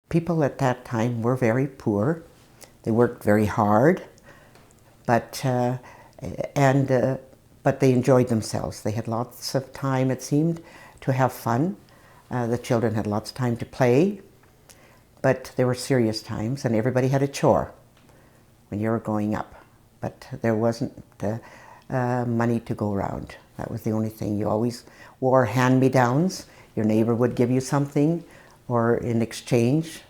People at that time were very poor. They worked very hard, but but they enjoyed themselves. They had lots of time, it seemed, to have fun. The children had lots of time to play, but there were serious times, and everybody had a chore when you were growing up. But there wasn't money to go around. That was the only thing. You always wore hand-me-downs. Your neighbor would give you something, or in exchange,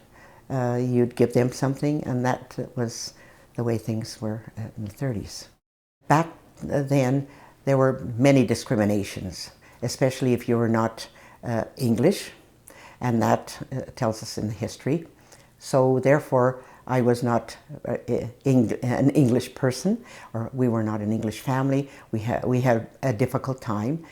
you'd give them something, and that was the way things were in the 30s. Back then, there were many discriminations, especially if you were not English, and that tells us in the history. So therefore, I was not an English person, or we were not an English family. We had a difficult time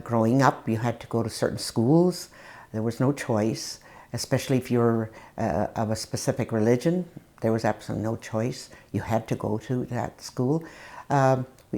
growing up. You had to go to certain schools. There was no choice, especially if you were of a specific religion. There was absolutely no choice. You had to go to that school.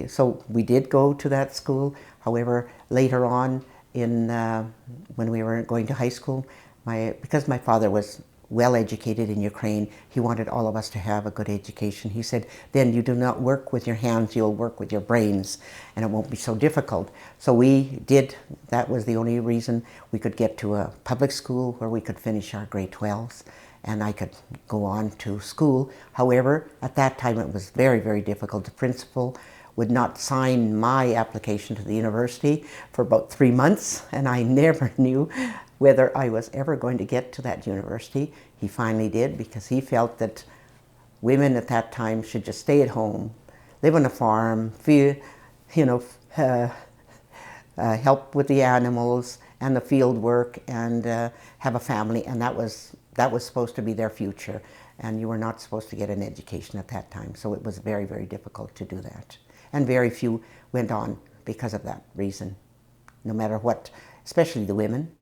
So we did go to that school. However, later on, when we were going to high school, because my father was well educated in Ukraine, he wanted all of us to have a good education. He said, then you do not work with your hands, you'll work with your brains, and it won't be so difficult. So we did. That was the only reason we could get to a public school where we could finish our grade 12s, and I could go on to school. However, at that time it was very, very difficult. The principal would not sign my application to the university for about 3 months, and I never knew whether I was ever going to get to that university. He finally did, because he felt that women at that time should just stay at home, live on a farm, help with the animals and the field work, and have a family, and that was supposed to be their future, and you were not supposed to get an education at that time. So it was very, very difficult to do that. And very few went on because of that reason, no matter what, especially the women.